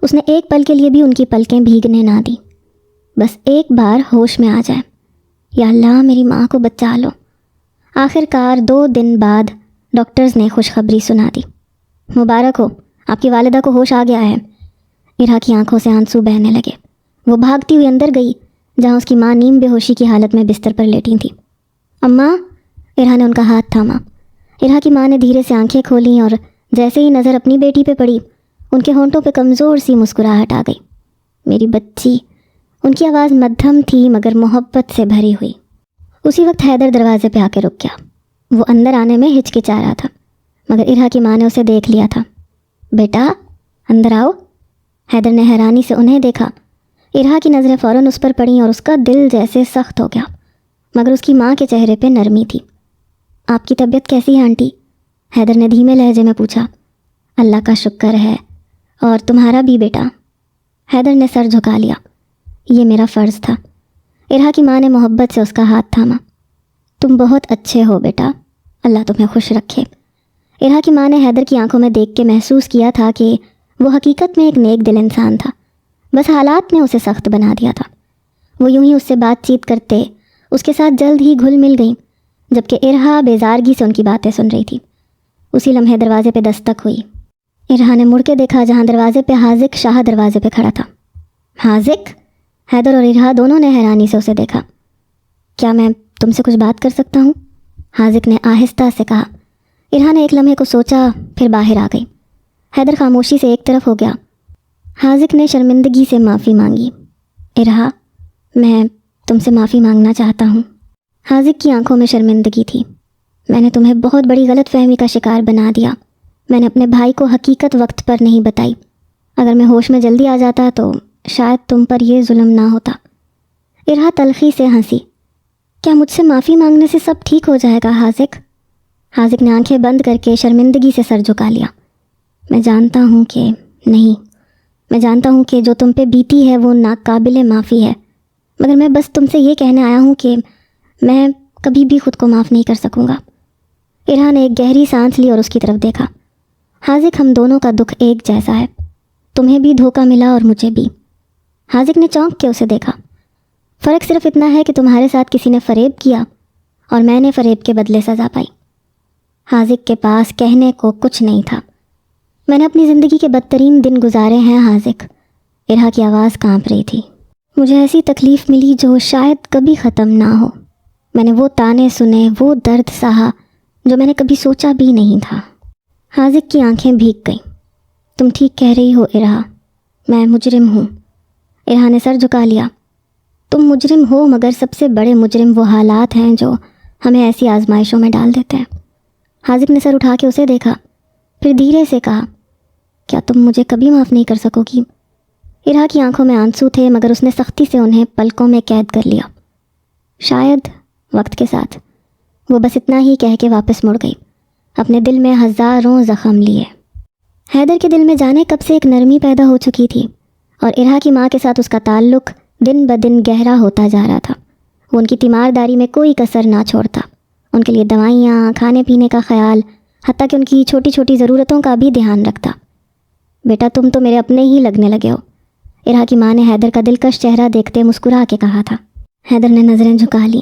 اس نے ایک پل کے لیے بھی ان کی پلکیں بھیگنے نہ دیں، بس ایک بار ہوش میں آ جائے، یا اللہ میری ماں کو بچا لو۔ آخر کار 2 دن بعد ڈاکٹرز نے خوشخبری سنا دی، مبارک ہو، آپ کی والدہ کو ہوش آ گیا ہے۔ ارہا کی آنکھوں سے آنسو بہنے لگے۔ وہ بھاگتی ہوئی اندر گئی جہاں اس کی ماں نیم بے ہوشی کی حالت میں بستر پر لیٹی تھی۔ اماں، ارہا نے ان کا ہاتھ تھاما۔ ارہا کی ماں نے دھیرے سے آنکھیں کھولیں اور جیسے ہی نظر اپنی بیٹی پہ پڑی، ان کے ہونٹوں پہ کمزور سی مسکراہٹ آ گئی۔ میری بچی، ان کی آواز مدھم تھی مگر محبت سے بھری ہوئی۔ اسی وقت حیدر دروازے پہ آ کے رک گیا۔ وہ اندر آنے میں ہچکچا رہا تھا، مگر ارہا کی ماں نے اسے دیکھ لیا تھا۔ بیٹا اندر آؤ۔ حیدر نے حیرانی سے انہیں دیکھا۔ ارہا کی نظریں فوراً اس پر پڑیں اور اس کا دل جیسے سخت ہو گیا، مگر اس کی ماں کے چہرے پہ نرمی تھی۔ آپ کی طبیعت کیسی ہے آنٹی؟ حیدر نے دھیمے لہجے میں پوچھا۔ اللہ کا شکر ہے، اور تمہارا بھی بیٹا؟ حیدر نے سر جھکا لیا۔ یہ میرا فرض تھا۔ ارہا کی ماں نے محبت سے اس کا ہاتھ تھاما۔ تم بہت اچھے ہو بیٹا، اللہ تمہیں خوش رکھے۔ ارہا کی ماں نے حیدر کی آنکھوں میں دیکھ کے محسوس کیا تھا کہ وہ حقیقت میں ایک نیک دل انسان تھا، بس حالات نے اسے سخت بنا دیا تھا۔ وہ یوں ہی اس سے بات چیت کرتے اس کے ساتھ جلد ہی گھل مل گئیں، جبکہ ارہا بیزارگی سے ان کی باتیں سن رہی تھی۔ اسی لمحے دروازے پہ دستک ہوئی۔ ارہا نے مڑ کے دیکھا جہاں دروازے پہ حاذق شاہ دروازے پہ کھڑا تھا۔ حاذق؟ حیدر اور ارہا دونوں نے حیرانی سے اسے دیکھا۔ کیا میں تم سے کچھ بات کر سکتا ہوں؟ حاذق نے آہستہ سے کہا۔ ارہا نے ایک لمحے کو سوچا، پھر باہر آ گئی۔ حیدر خاموشی سے ایک طرف ہو گیا۔ حاذق نے شرمندگی سے معافی مانگی۔ ارہا، میں تم سے معافی مانگنا چاہتا ہوں۔ حاذق کی آنکھوں میں شرمندگی تھی۔ میں نے تمہیں بہت بڑی غلط فہمی کا شکار بنا دیا۔ میں نے اپنے بھائی کو حقیقت وقت پر نہیں بتائی۔ اگر میں ہوش میں جلدی آ جاتا تو شاید تم پر یہ ظلم نہ ہوتا۔ ارہا تلخی سے ہنسی۔ کیا مجھ سے معافی مانگنے سے سب ٹھیک ہو جائے گا حاذق؟ حاذق نے آنکھیں بند کر کے شرمندگی سے سر جھکا لیا۔ میں جانتا ہوں کہ نہیں، میں جانتا ہوں کہ جو تم پہ بیتی ہے وہ ناقابل معافی ہے، مگر میں بس تم سے یہ کہنے آیا ہوں کہ میں کبھی بھی خود کو معاف نہیں کر سکوں گا۔ ارہا نے ایک گہری سانس لی اور اس کی طرف دیکھا۔ حاذق، ہم دونوں کا دکھ ایک جیسا ہے، تمہیں بھی دھوکہ ملا اور مجھے بھی۔ حاذق نے چونک کے اسے دیکھا۔ فرق صرف اتنا ہے کہ تمہارے ساتھ کسی نے فریب کیا اور میں نے فریب کے بدلے سزا پائی۔ حاذق کے پاس کہنے کو کچھ نہیں تھا۔ میں نے اپنی زندگی کے بدترین دن گزارے ہیں حاذق۔ ارہا کی آواز کانپ رہی تھی۔ مجھے ایسی تکلیف ملی جو شاید کبھی ختم نہ ہو۔ میں نے وہ تانے سنے، وہ درد سہا جو میں نے کبھی سوچا بھی نہیں تھا۔ حاذق کی آنکھیں بھیگ گئیں۔ تم ٹھیک کہہ رہی ہو ارہا، میں مجرم ہوں۔ ارہا نے سر جھکا لیا۔ تم مجرم ہو، مگر سب سے بڑے مجرم وہ حالات ہیں جو ہمیں ایسی آزمائشوں میں ڈال دیتے ہیں۔ حاذق نے سر اٹھا کے اسے دیکھا، پھر دھیرے سے کہا، کیا تم مجھے کبھی معاف نہیں کر سکو گی؟ ارہا کی آنکھوں میں آنسو تھے مگر اس نے سختی سے انہیں پلکوں میں قید کر لیا۔ شاید وقت کے ساتھ۔ وہ بس اتنا ہی کہہ کے واپس مڑ گئی، اپنے دل میں ہزاروں زخم لیے۔ حیدر کے دل میں جانے کب سے ایک نرمی پیدا ہو چکی تھی، اور ارہا کی ماں کے ساتھ اس کا تعلق دن بدن گہرا ہوتا جا رہا تھا۔ وہ ان کی تیمارداری میں کوئی کسر نہ چھوڑتا، ان کے لیے دوائیاں، کھانے پینے کا خیال، حتیٰ کہ ان کی چھوٹی چھوٹی ضرورتوں کا بھی دھیان رکھتا۔ بیٹا تم تو میرے اپنے ہی لگنے لگے ہو، ارہا کی ماں نے حیدر کا دلکش چہرہ دیکھتے مسکرا کے کہا تھا۔ حیدر نے نظریں جھکا لی۔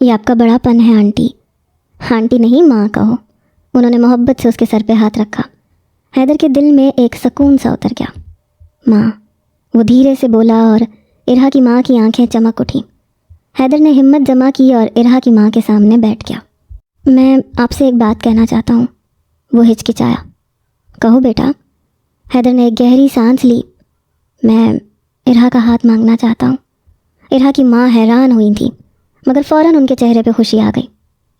یہ آپ کا بڑا پن ہے آنٹی۔ آنٹی نہیں، ماں کہو۔ انہوں نے محبت سے اس کے سر پہ ہاتھ رکھا۔ حیدر کے دل میں ایک سکون سا اتر گیا۔ ماں، وہ دھیرے سے بولا اور ارہا کی ماں کی آنکھیں چمک اٹھیں۔ حیدر نے ہمت جمع کی اور ارہا کی ماں کے سامنے بیٹھ گیا۔ میں آپ سے ایک بات کہنا چاہتا ہوں۔ وہ ہچکچایا۔ کہو بیٹا۔ حیدر نے ایک گہری سانس لی۔ میں ارہا کا ہاتھ مانگنا چاہتا ہوں۔ ارہا کی ماں حیران ہوئی تھی، مگر فوراً ان کے چہرے پہ خوشی آ گئی،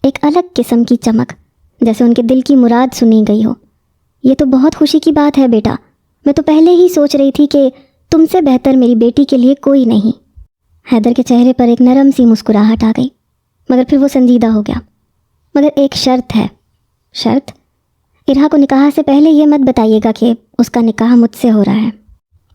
ایک الگ قسم کی چمک، جیسے ان کے دل کی مراد سنی گئی ہو۔ یہ تو بہت خوشی کی بات ہے بیٹا، میں تو پہلے ہی سوچ رہی تھی کہ تم سے بہتر میری بیٹی کے لیے کوئی نہیں۔ حیدر کے چہرے پر ایک نرم سی مسکراہٹ آ گئی، مگر پھر وہ سنجیدہ ہو گیا۔ مگر ایک شرط ہے۔ شرط؟ ارہا کو نکاح سے پہلے یہ مت بتائیے گا کہ اس کا نکاح مجھ سے ہو رہا ہے۔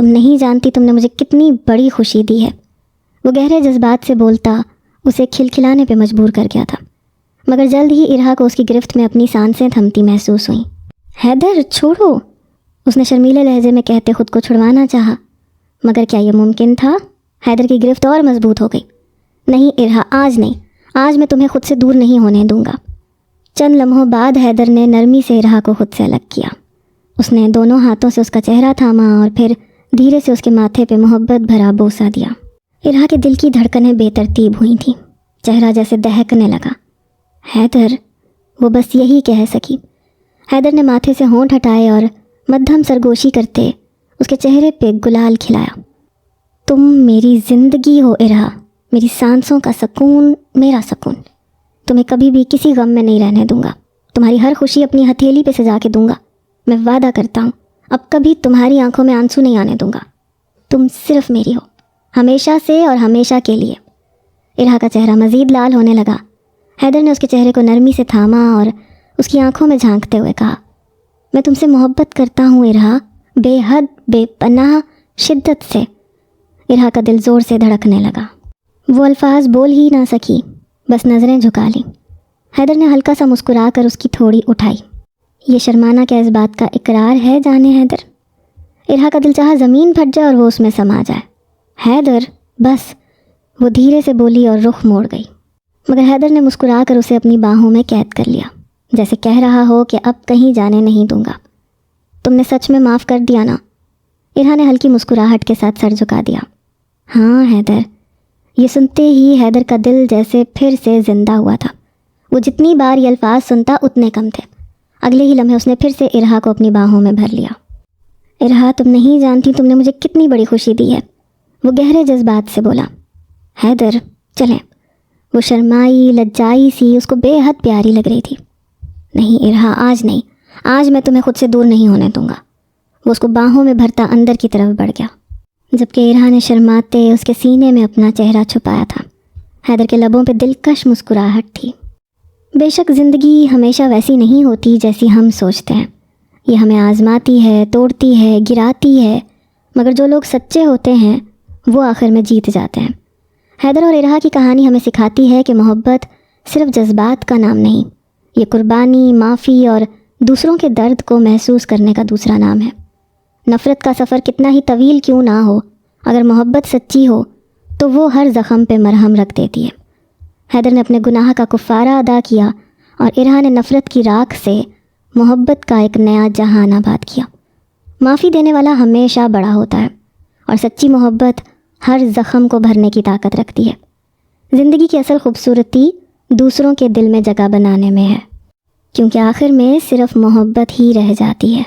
تم نہیں جانتی تم نے مجھے کتنی بڑی خوشی دی ہے۔ وہ گہرے جذبات سے بولتا اسے کھلکھلانے پہ مجبور کر گیا تھا، مگر جلد ہی ارہا کو اس کی گرفت میں اپنی سانسیں تھمتی محسوس ہوئیں۔ حیدر چھوڑو، اس نے شرمیلے لہجے میں کہتے خود کو چھڑوانا چاہا، مگر کیا یہ ممکن تھا؟ حیدر کی گرفت اور مضبوط ہو گئی۔ نہیں ارہا، آج نہیں، آج میں تمہیں خود سے دور نہیں ہونے دوں گا۔ چند لمحوں بعد حیدر نے نرمی سے ارہا کو خود سے الگ کیا۔ اس نے دونوں ہاتھوں سے اس کا چہرہ تھاما اور پھر دھیرے سے اس کے ماتھے پہ محبت بھرا بوسہ دیا۔ ارہا کے دل کی دھڑکنیں بے ترتیب ہوئی تھیں، چہرہ جیسے دہکنے لگا۔ حیدر، وہ بس یہی کہہ سکی۔ حیدر نے ماتھے سے ہونٹ ہٹائے اور مدھم سرگوشی کرتے اس کے چہرے پہ گلال کھلایا۔ تم میری زندگی ہو ارہا، میری سانسوں کا سکون، میرا سکون۔ تمہیں کبھی بھی کسی غم میں نہیں رہنے دوں گا، تمہاری ہر خوشی اپنی ہتھیلی پہ سجا کے دوں گا۔ میں وعدہ کرتا ہوں اب کبھی تمہاری آنکھوں میں آنسو نہیں آنے دوں گا۔ تم صرف میری ہو، ہمیشہ سے اور ہمیشہ کے لیے۔ ارہا کا چہرہ مزید لال ہونے لگا۔ حیدر نے اس کے چہرے کو نرمی سے تھاما اور اس کی آنکھوں میں جھانکتے ہوئے کہا، میں تم سے محبت کرتا ہوں ارہا، بے حد، بے پناہ شدت سے۔ ارہا کا دل زور سے دھڑکنے لگا۔ وہ الفاظ بول ہی نہ سکی، بس نظریں جھکا لیں۔ حیدر نے ہلکا سا مسکرا کر اس کی تھوڑی اٹھائی۔ یہ شرمانا کیا اس بات کا اقرار ہے جانے حیدر؟ ارہا کا دل چاہا زمین پھٹ جائے اور وہ اس میں سما جائے۔ حیدر بس، وہ دھیرے سے بولی اور رخ موڑ گئی، مگر حیدر نے مسکرا کر اسے اپنی باہوں میں قید کر لیا، جیسے کہہ رہا ہو کہ اب کہیں جانے نہیں دوں گا۔ تم نے سچ میں معاف کر دیا نا؟ ارہا نے ہلکی مسکراہٹ کے ساتھ سر جھکا دیا۔ ہاں حیدر۔ یہ سنتے ہی حیدر کا دل جیسے پھر سے زندہ ہوا تھا۔ وہ جتنی بار یہ الفاظ سنتا اتنے کم تھے۔ اگلے ہی لمحے اس نے پھر سے ارہا کو اپنی باہوں میں بھر لیا۔ ارہا، تم نہیں جانتی تم نے مجھے کتنی بڑی خوشی دی ہے، وہ گہرے جذبات سے بولا۔ حیدر چلیں۔ وہ شرمائی لجائی سی اس کو بے حد پیاری لگ رہی تھی۔ نہیں ارہا، آج نہیں، آج میں تمہیں خود سے دور نہیں ہونے دوں گا۔ وہ اس کو باہوں میں بھرتا اندر کی طرف بڑھ گیا، جبکہ ارہا نے شرماتے اس کے سینے میں اپنا چہرہ چھپایا تھا۔ حیدر کے لبوں پہ دلکش مسکراہٹ تھی۔ بے شک زندگی ہمیشہ ویسی نہیں ہوتی جیسی ہم سوچتے ہیں، یہ ہمیں آزماتی ہے، توڑتی ہے، گراتی ہے، مگر جو لوگ سچے ہوتے ہیں وہ آخر میں جیت جاتے ہیں۔ حیدر اور ارہا کی کہانی ہمیں سکھاتی ہے کہ محبت صرف جذبات کا نام نہیں، یہ قربانی، معافی اور دوسروں کے درد کو محسوس کرنے کا دوسرا نام ہے۔ نفرت کا سفر کتنا ہی طویل کیوں نہ ہو، اگر محبت سچی ہو تو وہ ہر زخم پہ مرہم رکھ دیتی ہے۔ حیدر نے اپنے گناہ کا کفارہ ادا کیا اور ارہا نے نفرت کی راکھ سے محبت کا ایک نیا جہان آباد کیا۔ معافی دینے والا ہمیشہ بڑا ہوتا ہے، اور سچی محبت ہر زخم کو بھرنے کی طاقت رکھتی ہے۔ زندگی کی اصل خوبصورتی دوسروں کے دل میں جگہ بنانے میں ہے، کیونکہ آخر میں صرف محبت ہی رہ جاتی ہے۔